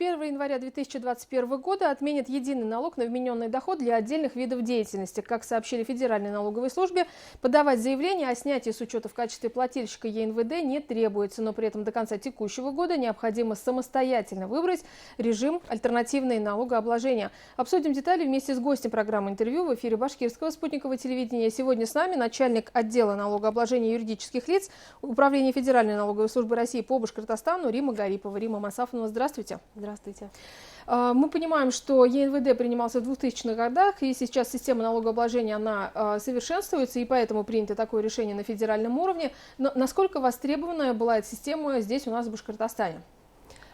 1 января 2021 года отменят единый налог на вмененный доход для отдельных видов деятельности. Как сообщили в Федеральной налоговой службе, подавать заявление о снятии с учета в качестве плательщика ЕНВД не требуется, но при этом до конца текущего года необходимо самостоятельно выбрать режим альтернативное налогообложения. Обсудим детали вместе с гостем программы «Интервью» в эфире Башкирского спутникового телевидения. Сегодня с нами начальник отдела налогообложения юридических лиц Управления Федеральной налоговой службы России по Башкортостану Рима Гарипова. Рима Масафовна, здравствуйте. Здравствуйте. Мы понимаем, что ЕНВД принимался в 2000-х годах, и сейчас система налогообложения она совершенствуется, и поэтому принято такое решение на федеральном уровне. Но насколько востребованная была эта система здесь у нас в Башкортостане?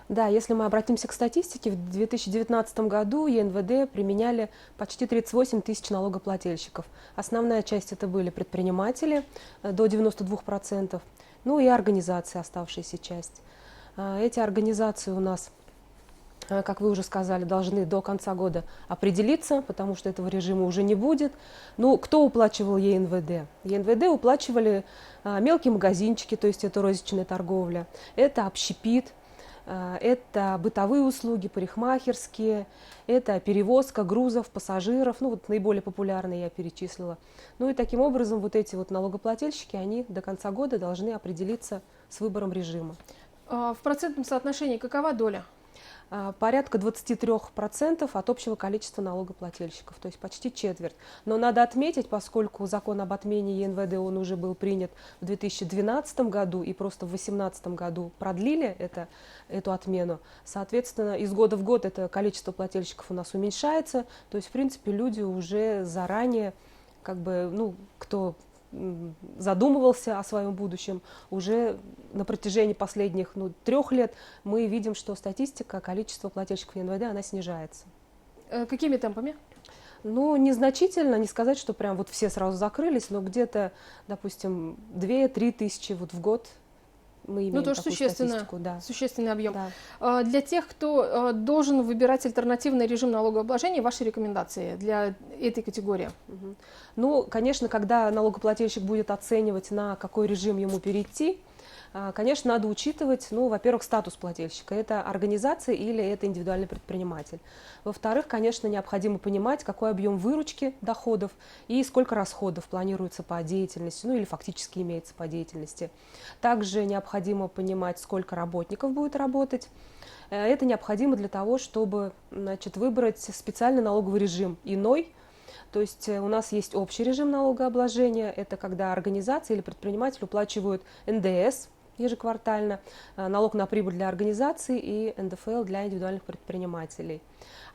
Да, если мы обратимся к статистике, в 2019 году ЕНВД применяли почти 38 тысяч налогоплательщиков. Основная часть это были предприниматели, до 92%, ну и организации, оставшаяся часть. Эти организации у нас, как вы уже сказали, должны до конца года определиться, потому что этого режима уже не будет. Ну, кто уплачивал ЕНВД? ЕНВД уплачивали мелкие магазинчики, то есть это розничная торговля, это общепит, это бытовые услуги, парикмахерские, это перевозка грузов, пассажиров, ну вот наиболее популярные я перечислила. Ну и таким образом вот эти вот налогоплательщики, они до конца года должны определиться с выбором режима. В процентном соотношении какова доля? Порядка 23% от общего количества налогоплательщиков, то есть почти четверть. Но надо отметить, поскольку закон об отмене ЕНВД, он уже был принят в 2012 году и просто в 2018 году продлили эту отмену, соответственно, из года в год это количество плательщиков у нас уменьшается, то есть, в принципе, люди уже заранее, как бы, ну, кто задумывался о своем будущем, уже на протяжении последних 3 лет мы видим, что статистика, количество плательщиков ЕНВД, она снижается. Какими темпами? Ну, незначительно, не сказать, что прям вот все сразу закрылись, но где-то, допустим, 2-3 тысячи вот в год мы имеем тоже такую статистику. Да. Существенный объем. Да. Для тех, кто должен выбирать альтернативный режим налогообложения, ваши рекомендации для этой категории? Ну, конечно, когда налогоплательщик будет оценивать, на какой режим ему перейти, конечно, надо учитывать, ну, во-первых, статус плательщика. Это организация или это индивидуальный предприниматель. Во-вторых, конечно, необходимо понимать, какой объем выручки, доходов и сколько расходов планируется по деятельности, ну, или фактически имеется по деятельности. Также необходимо понимать, сколько работников будет работать. Это необходимо для того, чтобы, значит, выбрать специальный налоговый режим, иной. То есть у нас есть общий режим налогообложения, это когда организация или предприниматель уплачивают НДС ежеквартально, налог на прибыль для организации и НДФЛ для индивидуальных предпринимателей.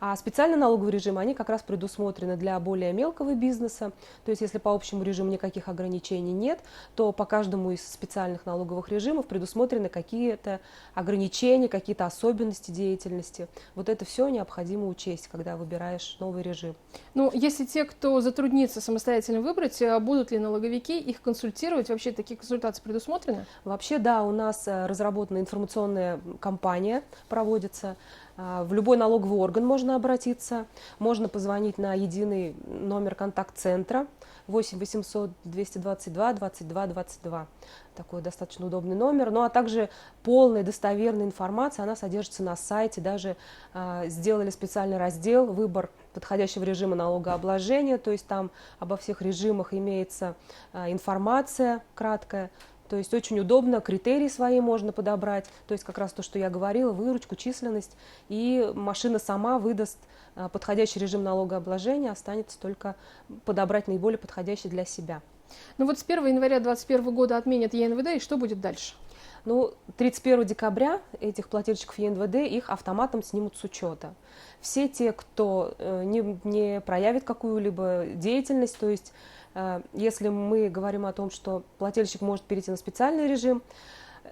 А специальный налоговый режим, они как раз предусмотрены для более мелкого бизнеса, то есть если по общему режиму никаких ограничений нет, то по каждому из специальных налоговых режимов предусмотрены какие-то ограничения, какие-то особенности деятельности. Вот это все необходимо учесть, когда выбираешь новый режим. Ну, если те, кто затруднится самостоятельно выбрать, будут ли налоговики их консультировать? Вообще такие консультации предусмотрены? Вообще, да, у нас разработана информационная кампания, проводится. В любой налоговый орган можно обратиться, можно позвонить на единый номер контакт-центра 8 800 222 22 22. Такой достаточно удобный номер. Ну а также полная достоверная информация, она содержится на сайте. Даже сделали специальный раздел «Выбор подходящего режима налогообложения», то есть там обо всех режимах имеется информация краткая. То есть очень удобно, критерии свои можно подобрать, то есть как раз то, что я говорила, выручку, численность, и машина сама выдаст подходящий режим налогообложения, останется только подобрать наиболее подходящий для себя. Ну вот с 1 января 2021 года отменят ЕНВД, и что будет дальше? Ну, 31 декабря этих плательщиков ЕНВД, их автоматом снимут с учета. Все те, кто не проявит какую-либо деятельность, то есть если мы говорим о том, что плательщик может перейти на специальный режим,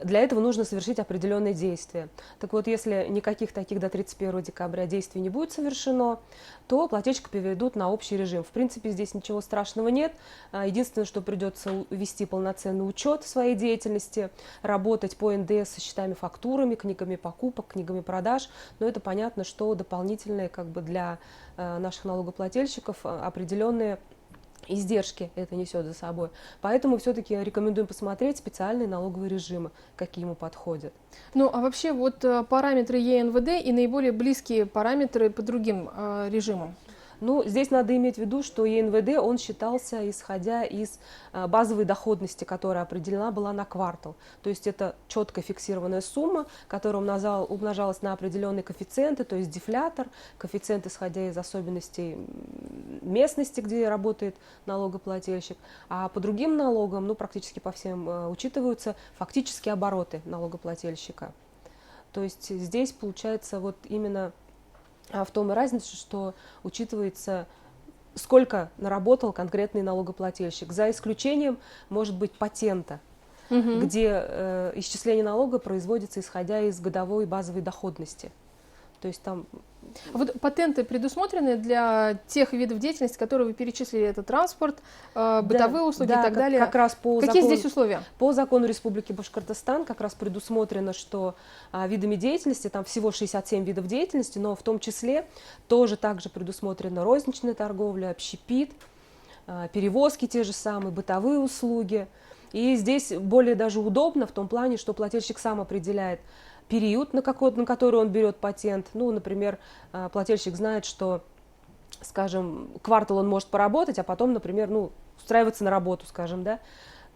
для этого нужно совершить определенные действия. Так вот, если никаких таких до 31 декабря действий не будет совершено, то плательщика переведут на общий режим. В принципе, здесь ничего страшного нет. Единственное, что придется вести полноценный учет своей деятельности, работать по НДС со счетами, фактурами, книгами покупок, книгами продаж. Но это понятно, что дополнительные как бы для наших налогоплательщиков определенные издержки это несет за собой. Поэтому все-таки рекомендуем посмотреть специальные налоговые режимы, какие ему подходят. Ну, а вообще вот параметры ЕНВД и наиболее близкие параметры по другим режимам? Ну, здесь надо иметь в виду, что ЕНВД, он считался, исходя из базовой доходности, которая определена была на квартал. То есть это четко фиксированная сумма, которая умножалась на определенные коэффициенты, то есть дефлятор, коэффициент, исходя из особенностей местности, где работает налогоплательщик. А по другим налогам, ну, практически по всем, учитываются фактические обороты налогоплательщика. То есть здесь получается вот именно в том и разница, что учитывается, сколько наработал конкретный налогоплательщик, за исключением, может быть, патента, где исчисление налога производится исходя из годовой базовой доходности. То есть там... Вот патенты предусмотрены для тех видов деятельности, которые вы перечислили, это транспорт, бытовые услуги и так далее. Как раз по Какие здесь условия? По закону Республики Башкортостан как раз предусмотрено, что видами деятельности, там всего 67 видов деятельности, но в том числе тоже также предусмотрена розничная торговля, общепит, перевозки те же самые, бытовые услуги. И здесь более даже удобно в том плане, что плательщик сам определяет период, на который он берет патент. Ну, например, плательщик знает, что, скажем, квартал он может поработать, а потом, например, ну, устраиваться на работу, скажем, да,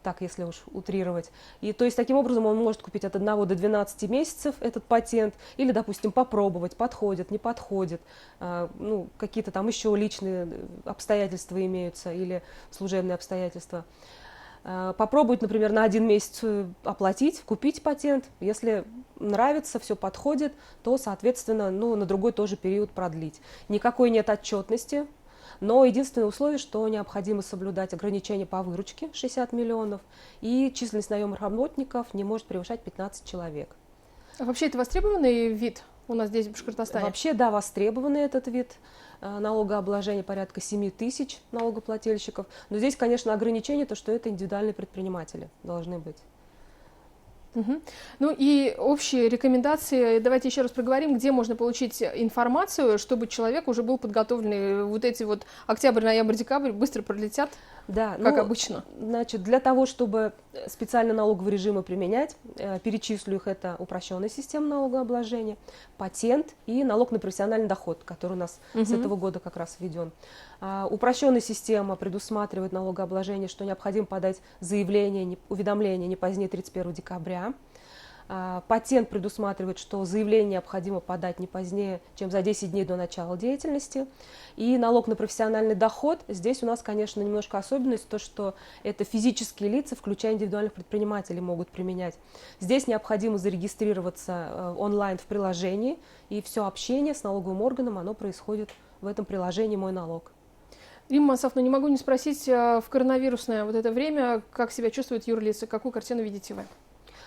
так, если уж утрировать. И то есть таким образом он может купить от 1 до 12 месяцев этот патент, или, допустим, попробовать, подходит, не подходит, ну, какие-то там еще личные обстоятельства имеются, или служебные обстоятельства. Попробовать, например, на 1 месяц оплатить, купить патент. Если нравится, все подходит, то, соответственно, ну, на другой тоже период продлить. Никакой нет отчетности, но единственное условие, что необходимо соблюдать ограничения по выручке 60 миллионов, и численность наемных работников не может превышать 15 человек. А вообще это востребованный вид у нас здесь, в Башкортостане? Вообще, да, востребованный этот вид налогообложения, порядка 7 тысяч налогоплательщиков. Но здесь, конечно, ограничение, то, что это индивидуальные предприниматели должны быть. Ну и общие рекомендации, давайте еще раз проговорим, где можно получить информацию, чтобы человек уже был подготовленный. Вот эти вот октябрь, ноябрь, декабрь быстро пролетят, да, как обычно. Значит, для того, чтобы специально налоговые режимы применять, перечислю их, это упрощенная система налогообложения, патент и налог на профессиональный доход, который у нас с этого года как раз введен. Упрощенная система предусматривает налогообложение, что необходимо подать заявление, уведомление не позднее 31 декабря. Патент предусматривает, что заявление необходимо подать не позднее, чем за 10 дней до начала деятельности. И налог на профессиональный доход, здесь у нас, конечно, немножко особенность, то, что это физические лица, включая индивидуальных предпринимателей, могут применять. Здесь необходимо зарегистрироваться онлайн в приложении, и все общение с налоговым органом, оно происходит в этом приложении «Мой налог». Римма Асафовна, не могу не спросить, в коронавирусное вот это время, как себя чувствуют юрлицы, какую картину видите вы?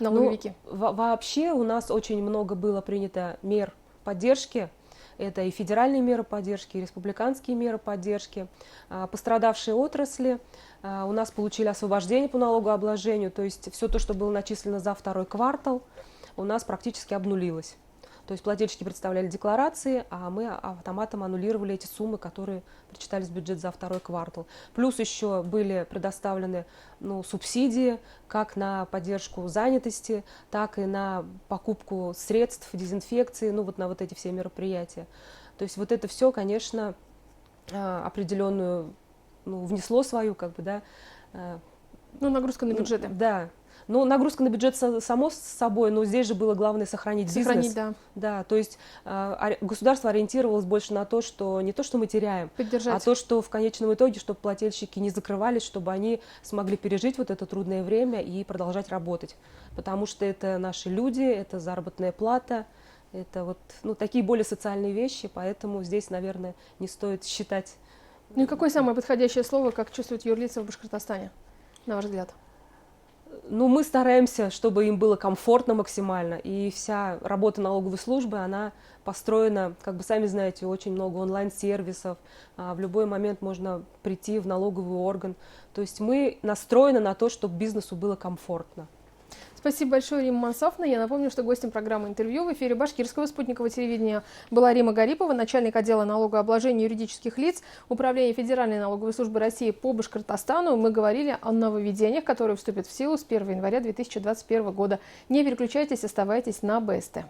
Налоговики. Ну, вообще у нас очень много было принято мер поддержки. Это и федеральные меры поддержки, и республиканские меры поддержки. Пострадавшие отрасли у нас получили освобождение по налогообложению, то есть все то, что было начислено за 2 квартал, у нас практически обнулилось. То есть плательщики представляли декларации, а мы автоматом аннулировали эти суммы, которые причитались в бюджет за 2 квартал. Плюс еще были предоставлены субсидии как на поддержку занятости, так и на покупку средств дезинфекции, на вот эти все мероприятия. То есть вот это все, конечно, определенную внесло свою, нагрузка на бюджеты. Да. Ну, нагрузка на бюджет само собой, но здесь же было главное сохранить бизнес. Да. Да, то есть государство ориентировалось больше на то, что не то, что мы теряем, а то, что в конечном итоге, чтобы плательщики не закрывались, чтобы они смогли пережить вот это трудное время и продолжать работать. Потому что это наши люди, это заработная плата, это такие более социальные вещи, поэтому здесь, наверное, не стоит считать. Ну и какое самое подходящее слово, как чувствуют юрлицы в Башкортостане, на ваш взгляд? Мы стараемся, чтобы им было комфортно максимально, и вся работа налоговой службы, она построена, сами знаете, очень много онлайн-сервисов, в любой момент можно прийти в налоговый орган, то есть мы настроены на то, чтобы бизнесу было комфортно. Спасибо большое, Рима Мансовна. Я напомню, что гостем программы «Интервью» в эфире Башкирского спутникового телевидения была Рима Гарипова, начальник отдела налогообложения юридических лиц Управления Федеральной налоговой службы России по Башкортостану. Мы говорили о нововведениях, которые вступят в силу с 1 января 2021 года. Не переключайтесь, оставайтесь на БСТ.